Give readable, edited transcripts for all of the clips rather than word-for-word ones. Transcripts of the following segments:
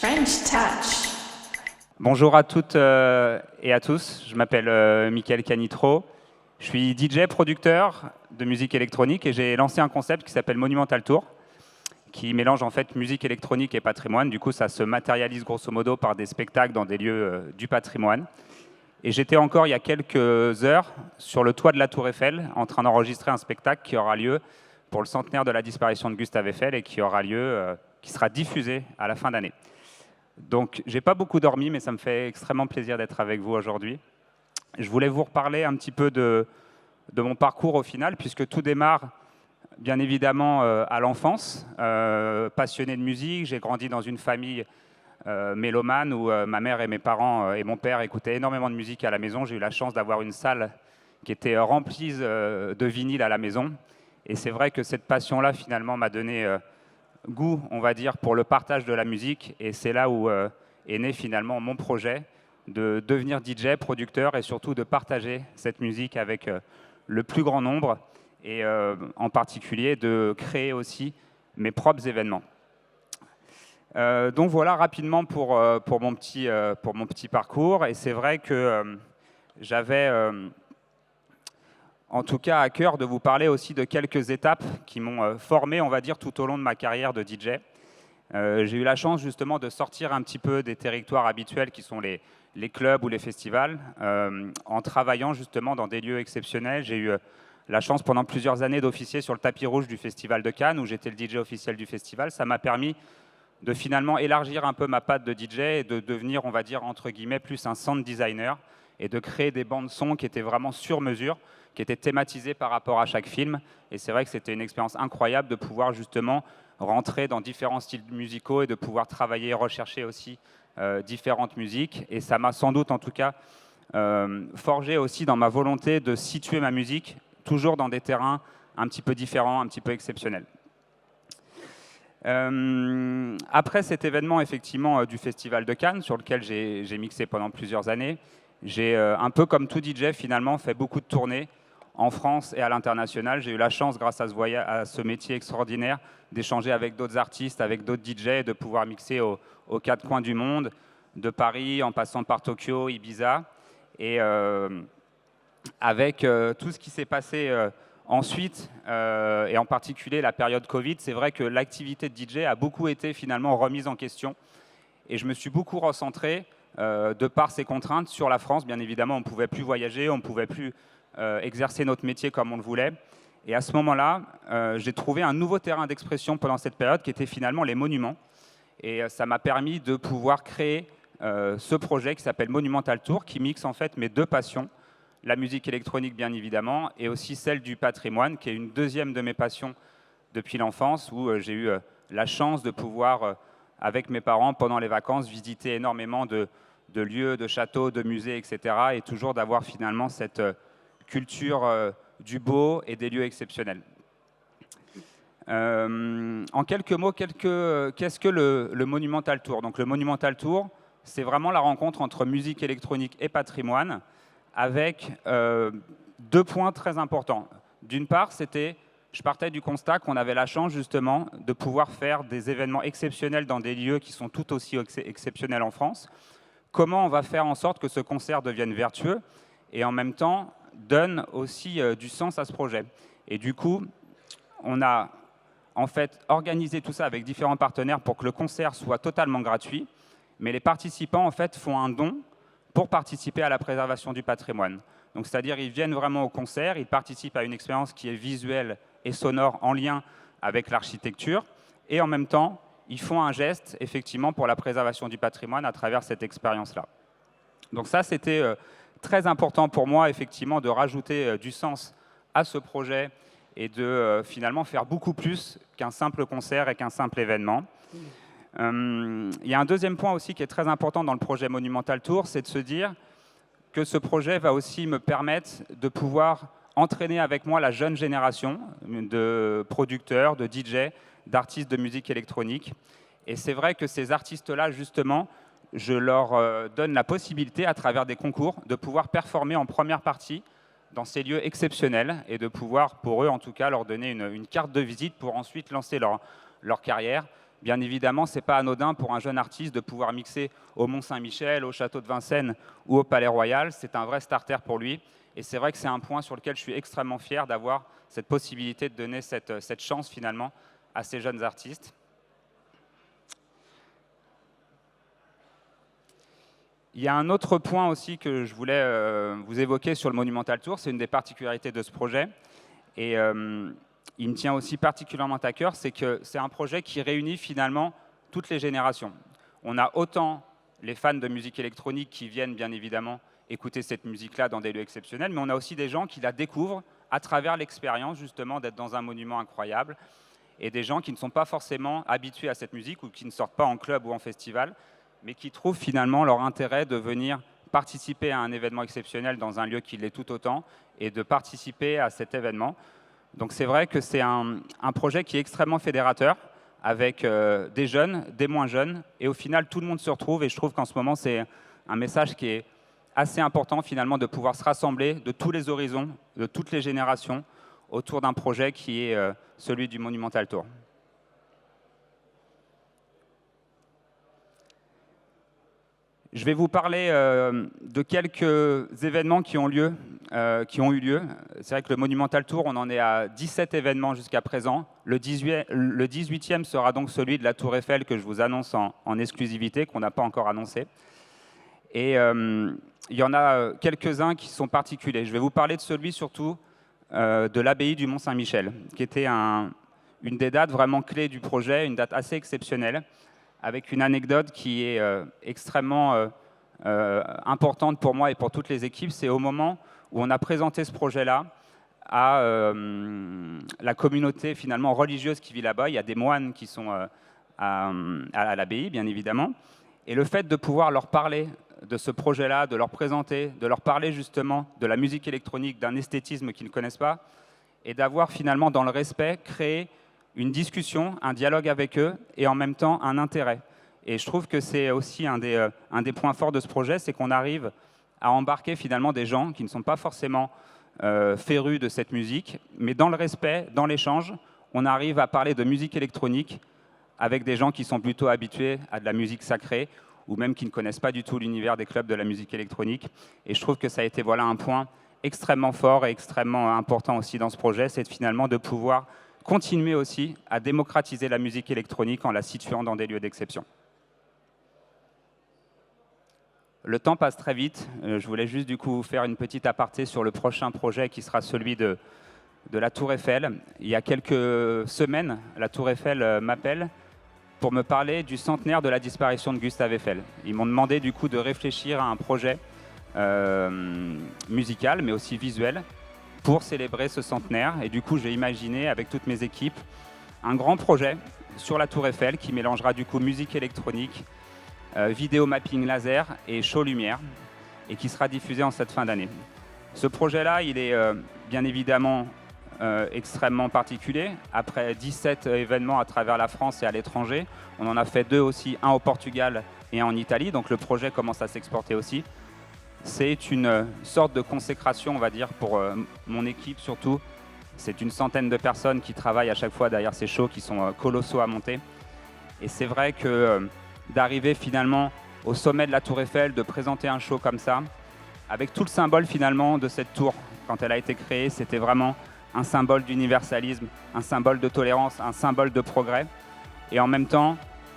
French Touch. Bonjour à toutes et à tous, je m'appelle Mickaël Canitro, je suis DJ producteur de musique électronique et j'ai lancé un concept qui s'appelle Monumental Tour, qui mélange en fait musique électronique et patrimoine. Du coup, ça se matérialise grosso modo par des spectacles dans des lieux du patrimoine. Et j'étais encore il y a quelques heures sur le toit de la Tour Eiffel en train d'enregistrer un spectacle qui aura lieu pour le centenaire de la disparition de Gustave Eiffel et qui aura lieu, qui sera diffusé à la fin d'année. Donc, j'ai pas beaucoup dormi, mais ça me fait extrêmement plaisir d'être avec vous aujourd'hui. Je voulais vous reparler un petit peu de mon parcours au final, puisque tout démarre bien évidemment à l'enfance. Passionné de musique, j'ai grandi dans une famille mélomane où ma mère et mes parents et mon père écoutaient énormément de musique à la maison. J'ai eu la chance d'avoir une salle qui était remplie de vinyles à la maison. Et c'est vrai que cette passion-là, finalement, m'a donné goût, on va dire, pour le partage de la musique. Et c'est là où est né finalement mon projet de devenir DJ, producteur et surtout de partager cette musique avec le plus grand nombre et en particulier de créer aussi mes propres événements. Donc voilà rapidement pour mon petit parcours. Et c'est vrai que j'avais en tout cas à cœur de vous parler aussi de quelques étapes qui m'ont formé, on va dire, tout au long de ma carrière de DJ. J'ai eu la chance justement de sortir un petit peu des territoires habituels qui sont les clubs ou les festivals, en travaillant justement dans des lieux exceptionnels. J'ai eu la chance pendant plusieurs années d'officier sur le tapis rouge du Festival de Cannes, où j'étais le DJ officiel du festival. Ça m'a permis de finalement élargir un peu ma patte de DJ et de devenir, on va dire, entre guillemets, plus un sound designer et de créer des bandes son qui étaient vraiment sur mesure, qui étaient thématisées par rapport à chaque film. Et c'est vrai que c'était une expérience incroyable de pouvoir justement rentrer dans différents styles musicaux et de pouvoir travailler et rechercher aussi différentes musiques. Et ça m'a sans doute, en tout cas, forgé aussi dans ma volonté de situer ma musique toujours dans des terrains un petit peu différents, un petit peu exceptionnels. Après cet événement effectivement du Festival de Cannes, sur lequel j'ai mixé pendant plusieurs années, j'ai un peu comme tout DJ finalement fait beaucoup de tournées en France et à l'international. J'ai eu la chance, grâce à ce métier extraordinaire, d'échanger avec d'autres artistes, avec d'autres DJ, de pouvoir mixer aux quatre coins du monde, de Paris en passant par Tokyo, Ibiza. Et avec tout ce qui s'est passé ensuite, et en particulier la période Covid, c'est vrai que l'activité de DJ a beaucoup été finalement remise en question. Et je me suis beaucoup recentré, de par ces contraintes, sur la France. Bien évidemment, on ne pouvait plus voyager, on ne pouvait plus exercer notre métier comme on le voulait. Et à ce moment-là, j'ai trouvé un nouveau terrain d'expression pendant cette période qui était finalement les monuments. Et ça m'a permis de pouvoir créer ce projet qui s'appelle Monumental Tour, qui mixe en fait mes deux passions, la musique électronique bien évidemment, et aussi celle du patrimoine, qui est une deuxième de mes passions depuis l'enfance, où j'ai eu la chance de pouvoir, avec mes parents, pendant les vacances, visiter énormément de lieux, de châteaux, de musées, etc. Et toujours d'avoir finalement cette culture du beau et des lieux exceptionnels. En quelques mots, qu'est-ce que le Monumental Tour? Donc le Monumental Tour, c'est vraiment la rencontre entre musique électronique et patrimoine, avec deux points très importants. D'une part, je partais du constat qu'on avait la chance justement de pouvoir faire des événements exceptionnels dans des lieux qui sont tout aussi exceptionnels en France. Comment on va faire en sorte que ce concert devienne vertueux et en même temps donne aussi du sens à ce projet. Et du coup, on a en fait organisé tout ça avec différents partenaires pour que le concert soit totalement gratuit, mais les participants en fait font un don pour participer à la préservation du patrimoine. Donc, c'est-à-dire ils viennent vraiment au concert, ils participent à une expérience qui est visuelle et sonore en lien avec l'architecture, et en même temps, ils font un geste, effectivement, pour la préservation du patrimoine à travers cette expérience-là. Donc ça, c'était très important pour moi, effectivement, de rajouter du sens à ce projet et de finalement faire beaucoup plus qu'un simple concert et qu'un simple événement. Il y a un deuxième point aussi qui est très important dans le projet Monumental Tour, c'est de se dire que ce projet va aussi me permettre de pouvoir entraîner avec moi la jeune génération de producteurs, de DJ, d'artistes de musique électronique. Et c'est vrai que ces artistes-là, justement, je leur donne la possibilité, à travers des concours, de pouvoir performer en première partie dans ces lieux exceptionnels et de pouvoir, pour eux en tout cas, leur donner une carte de visite pour ensuite lancer leur carrière Bien évidemment, ce n'est pas anodin pour un jeune artiste de pouvoir mixer au Mont-Saint-Michel, au Château de Vincennes ou au Palais Royal. C'est un vrai starter pour lui. Et c'est vrai que c'est un point sur lequel je suis extrêmement fier d'avoir cette possibilité de donner cette chance finalement à ces jeunes artistes. Il y a un autre point aussi que je voulais vous évoquer sur le Monumental Tour, c'est une des particularités de ce projet. Et il me tient aussi particulièrement à cœur, c'est que c'est un projet qui réunit finalement toutes les générations. On a autant les fans de musique électronique qui viennent bien évidemment écouter cette musique-là dans des lieux exceptionnels, mais on a aussi des gens qui la découvrent à travers l'expérience justement d'être dans un monument incroyable, et des gens qui ne sont pas forcément habitués à cette musique ou qui ne sortent pas en club ou en festival, mais qui trouvent finalement leur intérêt de venir participer à un événement exceptionnel dans un lieu qui l'est tout autant et de participer à cet événement. Donc c'est vrai que c'est un projet qui est extrêmement fédérateur, avec des jeunes, des moins jeunes, et au final tout le monde se retrouve, et je trouve qu'en ce moment c'est un message qui est assez important finalement de pouvoir se rassembler de tous les horizons, de toutes les générations, autour d'un projet qui est celui du Monumental Tour. Je vais vous parler de quelques événements qui ont eu lieu. C'est vrai que le Monumental Tour, on en est à 17 événements jusqu'à présent. Le 18e sera donc celui de la Tour Eiffel que je vous annonce en exclusivité, qu'on n'a pas encore annoncé. Et il y en a quelques-uns qui sont particuliers. Je vais vous parler de celui surtout de l'abbaye du Mont-Saint-Michel, qui était une des dates vraiment clés du projet, une date assez exceptionnelle, avec une anecdote qui est extrêmement importante pour moi et pour toutes les équipes. C'est au moment où on a présenté ce projet-là à la communauté finalement religieuse qui vit là-bas. Il y a des moines qui sont à l'abbaye, bien évidemment. Et le fait de pouvoir leur parler de ce projet-là, de leur présenter, de leur parler justement de la musique électronique, d'un esthétisme qu'ils ne connaissent pas, et d'avoir finalement, dans le respect, créé une discussion, un dialogue avec eux, et en même temps un intérêt. Et je trouve que c'est aussi un des points forts de ce projet, c'est qu'on arrive à embarquer finalement des gens qui ne sont pas forcément férus de cette musique, mais dans le respect, dans l'échange, on arrive à parler de musique électronique avec des gens qui sont plutôt habitués à de la musique sacrée, ou même qui ne connaissent pas du tout l'univers des clubs de la musique électronique. Et je trouve que ça a été voilà, un point extrêmement fort et extrêmement important aussi dans ce projet, c'est finalement de pouvoir continuer aussi à démocratiser la musique électronique en la situant dans des lieux d'exception. Le temps passe très vite. Je voulais juste du coup faire une petite aparté sur le prochain projet qui sera celui de la Tour Eiffel. Il y a quelques semaines, la Tour Eiffel m'appelle pour me parler du centenaire de la disparition de Gustave Eiffel. Ils m'ont demandé du coup de réfléchir à un projet musical, mais aussi visuel, pour célébrer ce centenaire. Et du coup, j'ai imaginé avec toutes mes équipes un grand projet sur la Tour Eiffel qui mélangera du coup musique électronique, vidéo mapping laser et show lumière, et qui sera diffusé en cette fin d'année. Ce projet-là, il est bien évidemment extrêmement particulier. Après 17 événements à travers la France et à l'étranger, on en a fait 2 aussi, un au Portugal et un en Italie, donc le projet commence à s'exporter aussi. C'est une sorte de consécration, on va dire, pour mon équipe surtout. C'est une centaine de personnes qui travaillent à chaque fois derrière ces shows qui sont colossaux à monter. Et c'est vrai que d'arriver finalement au sommet de la Tour Eiffel, de présenter un show comme ça, avec tout le symbole finalement de cette tour, quand elle a été créée, c'était vraiment un symbole d'universalisme, un symbole de tolérance, un symbole de progrès. Et en même temps,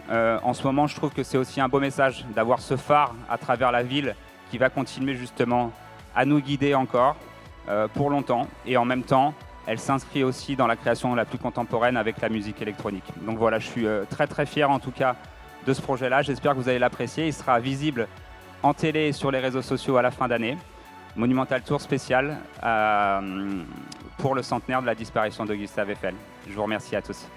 en ce moment, je trouve que c'est aussi un beau message d'avoir ce phare à travers la ville qui va continuer justement à nous guider encore pour longtemps. Et en même temps, elle s'inscrit aussi dans la création la plus contemporaine avec la musique électronique. Donc voilà, je suis très très fier en tout cas de ce projet-là. J'espère que vous allez l'apprécier. Il sera visible en télé et sur les réseaux sociaux à la fin d'année. Monumental Tour spécial pour le centenaire de la disparition de Gustave Eiffel. Je vous remercie à tous.